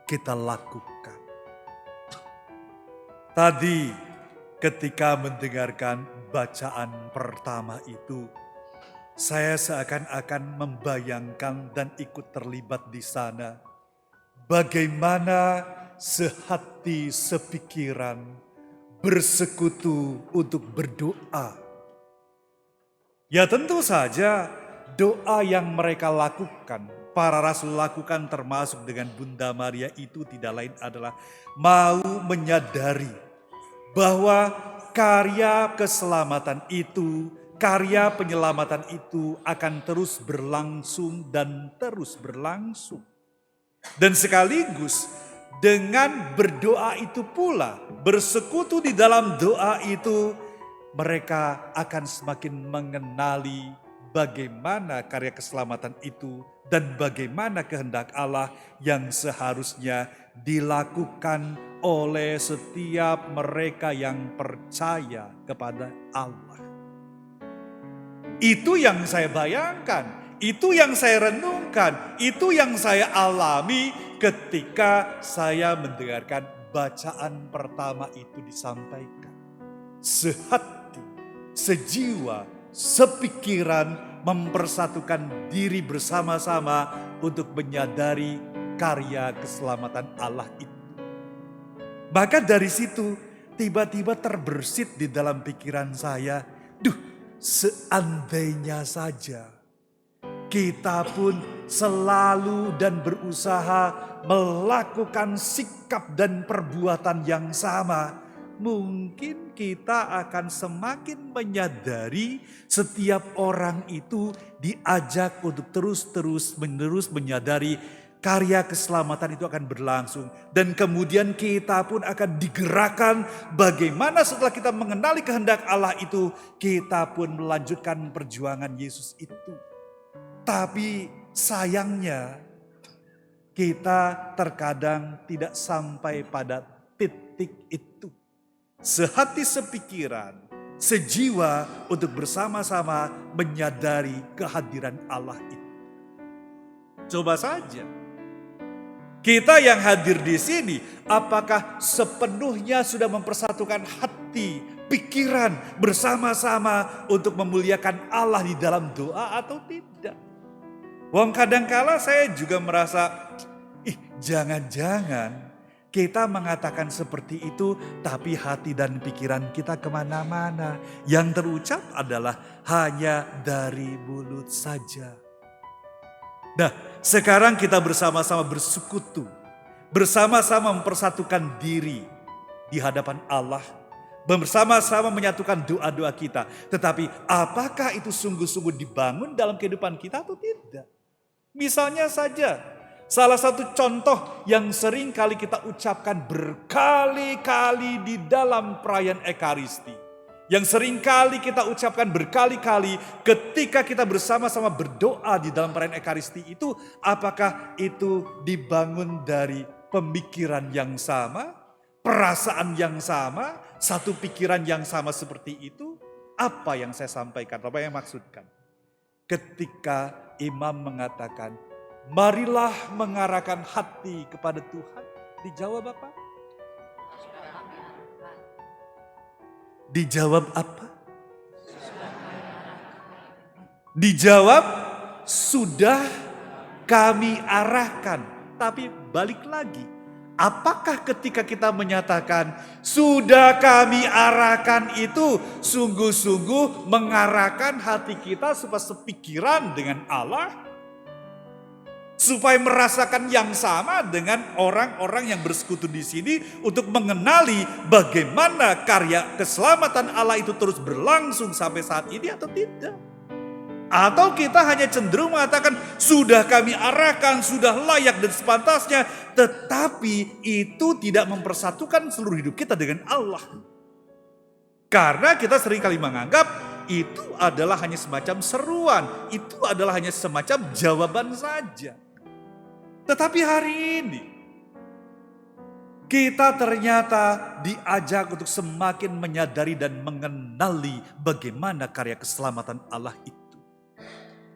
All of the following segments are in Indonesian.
kita lakukan. Tadi ketika mendengarkan bacaan pertama itu, saya seakan-akan membayangkan dan ikut terlibat di sana. Bagaimana sehati sepikiran bersekutu untuk berdoa. Ya tentu saja doa yang mereka lakukan, para rasul lakukan termasuk dengan Bunda Maria itu tidak lain adalah mau menyadari bahwa karya keselamatan itu, karya penyelamatan itu akan terus berlangsung dan terus berlangsung. Dan sekaligus dengan berdoa itu pula, bersekutu di dalam doa itu, mereka akan semakin mengenali bagaimana karya keselamatan itu dan bagaimana kehendak Allah yang seharusnya dilakukan oleh setiap mereka yang percaya kepada Allah. Itu yang saya bayangkan, itu yang saya renungkan, itu yang saya alami ketika saya mendengarkan bacaan pertama itu disampaikan. Sehati, sejiwa, sepikiran mempersatukan diri bersama-sama untuk menyadari karya keselamatan Allah itu. Maka dari situ tiba-tiba terbersit di dalam pikiran saya, seandainya saja kita pun selalu dan berusaha melakukan sikap dan perbuatan yang sama, mungkin kita akan semakin menyadari setiap orang itu diajak untuk terus-menerus menyadari karya keselamatan itu akan berlangsung. Dan kemudian kita pun akan digerakkan bagaimana setelah kita mengenali kehendak Allah itu, kita pun melanjutkan perjuangan Yesus itu. Tapi sayangnya kita terkadang tidak sampai pada titik itu. Sehati sepikiran, sejiwa untuk bersama-sama menyadari kehadiran Allah itu. Coba saja, kita yang hadir di sini, apakah sepenuhnya sudah mempersatukan hati, pikiran bersama-sama untuk memuliakan Allah di dalam doa atau tidak? Wong kadangkala saya juga merasa, jangan-jangan kita mengatakan seperti itu, tapi hati dan pikiran kita kemana-mana. Yang terucap adalah hanya dari mulut saja. Nah, sekarang kita bersama-sama bersekutu, bersama-sama mempersatukan diri di hadapan Allah, bersama-sama menyatukan doa-doa kita. Tetapi apakah itu sungguh-sungguh dibangun dalam kehidupan kita atau tidak? Misalnya saja, salah satu contoh yang sering kali kita ucapkan berkali-kali di dalam perayaan Ekaristi. Yang sering kali kita ucapkan berkali-kali ketika kita bersama-sama berdoa di dalam perayaan Ekaristi itu. Apakah itu dibangun dari pemikiran yang sama, perasaan yang sama, satu pikiran yang sama seperti itu? Apa yang saya sampaikan, apa yang maksudkan? Ketika imam mengatakan, marilah mengarahkan hati kepada Tuhan. Dijawab apa? Dijawab apa? Dijawab, sudah kami arahkan. Tapi balik lagi, apakah ketika kita menyatakan sudah kami arahkan itu sungguh-sungguh mengarahkan hati kita supaya sepikiran dengan Allah? Supaya merasakan yang sama dengan orang-orang yang bersekutu di sini untuk mengenali bagaimana karya keselamatan Allah itu terus berlangsung sampai saat ini atau tidak? Atau kita hanya cenderung mengatakan sudah kami arahkan, sudah layak dan sepantasnya, tetapi itu tidak mempersatukan seluruh hidup kita dengan Allah. Karena kita seringkali menganggap itu adalah hanya semacam seruan, itu adalah hanya semacam jawaban saja. Tetapi hari ini kita ternyata diajak untuk semakin menyadari dan mengenali bagaimana karya keselamatan Allah itu.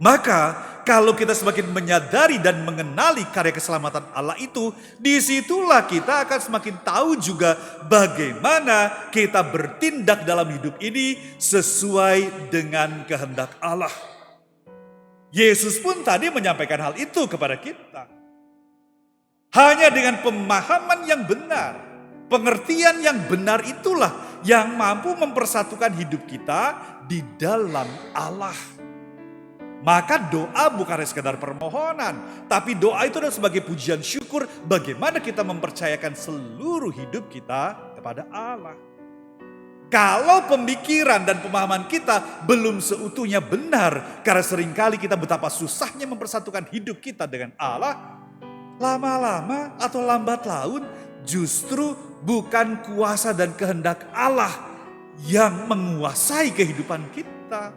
Maka kalau kita semakin menyadari dan mengenali karya keselamatan Allah itu, disitulah kita akan semakin tahu juga bagaimana kita bertindak dalam hidup ini sesuai dengan kehendak Allah. Yesus pun tadi menyampaikan hal itu kepada kita. Hanya dengan pemahaman yang benar, pengertian yang benar itulah yang mampu mempersatukan hidup kita di dalam Allah. Maka doa bukan sekedar permohonan, tapi doa itu adalah sebagai pujian syukur bagaimana kita mempercayakan seluruh hidup kita kepada Allah. Kalau pemikiran dan pemahaman kita belum seutuhnya benar, karena seringkali kita betapa susahnya mempersatukan hidup kita dengan Allah, lama-lama atau lambat laun justru bukan kuasa dan kehendak Allah yang menguasai kehidupan kita.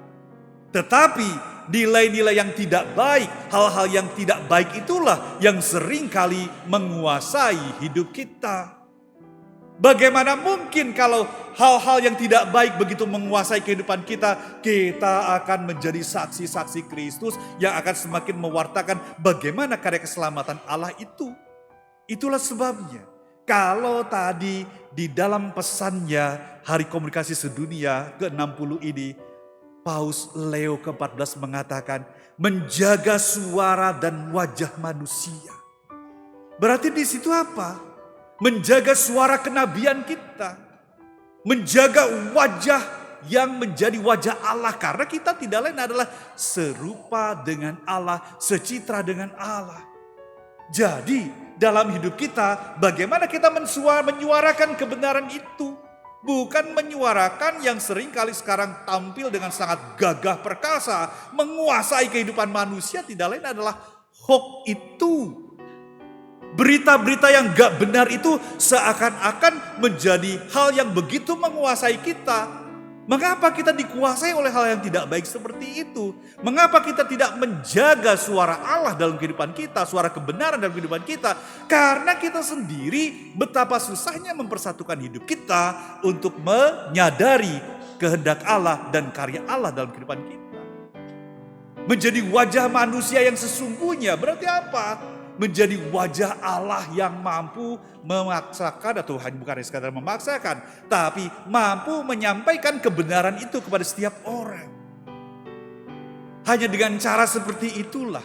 Tetapi nilai-nilai yang tidak baik, hal-hal yang tidak baik itulah yang seringkali menguasai hidup kita. Bagaimana mungkin kalau hal-hal yang tidak baik begitu menguasai kehidupan kita, kita akan menjadi saksi-saksi Kristus yang akan semakin mewartakan bagaimana karya keselamatan Allah itu. Itulah sebabnya kalau tadi di dalam pesannya Hari Komunikasi Sedunia ke-60 ini, Paus Leo ke-14 mengatakan menjaga suara dan wajah manusia. Berarti di situ apa? Menjaga suara kenabian kita. Menjaga wajah yang menjadi wajah Allah. Karena kita tidak lain adalah serupa dengan Allah, secitra dengan Allah. Jadi dalam hidup kita bagaimana kita menyuarakan kebenaran itu. Bukan menyuarakan yang sering kali sekarang tampil dengan sangat gagah perkasa. Menguasai kehidupan manusia tidak lain adalah hoax itu. Berita-berita yang gak benar itu seakan-akan menjadi hal yang begitu menguasai kita. Mengapa kita dikuasai oleh hal yang tidak baik seperti itu? Mengapa kita tidak menjaga suara Allah dalam kehidupan kita, suara kebenaran dalam kehidupan kita? Karena kita sendiri betapa susahnya mempersatukan hidup kita untuk menyadari kehendak Allah dan karya Allah dalam kehidupan kita. Menjadi wajah manusia yang sesungguhnya berarti apa? Menjadi wajah Allah yang mampu memaksakan, atau bukan sekadar memaksakan, tapi mampu menyampaikan kebenaran itu kepada setiap orang. Hanya dengan cara seperti itulah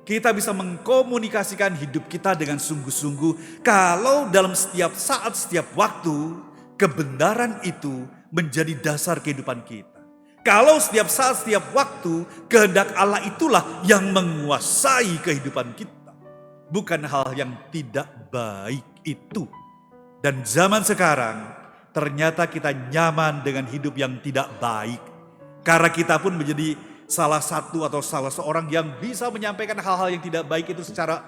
kita bisa mengkomunikasikan hidup kita dengan sungguh-sungguh. Kalau dalam setiap saat, setiap waktu, kebenaran itu menjadi dasar kehidupan kita. Kalau setiap saat, setiap waktu, kehendak Allah itulah yang menguasai kehidupan kita. Bukan hal yang tidak baik itu. Dan zaman sekarang ternyata kita nyaman dengan hidup yang tidak baik. Karena kita pun menjadi salah satu atau salah seorang yang bisa menyampaikan hal-hal yang tidak baik itu secara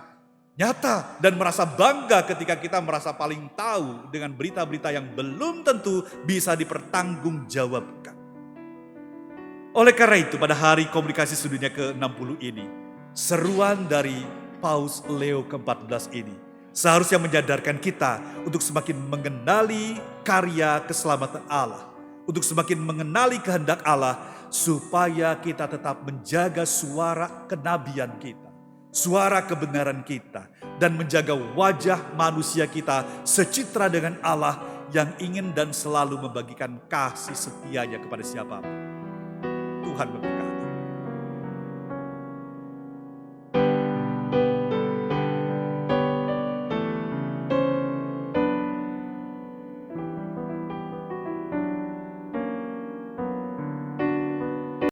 nyata. Dan merasa bangga ketika kita merasa paling tahu dengan berita-berita yang belum tentu bisa dipertanggungjawabkan. Oleh karena itu pada Hari Komunikasi Sedunia ke-60 ini, seruan dari Paus Leo ke-14 ini seharusnya menyadarkan kita untuk semakin mengenali karya keselamatan Allah, untuk semakin mengenali kehendak Allah, supaya kita tetap menjaga suara kenabian kita, suara kebenaran kita, dan menjaga wajah manusia kita secitra dengan Allah yang ingin dan selalu membagikan kasih setianya kepada siapapun. Tuhan memberkati.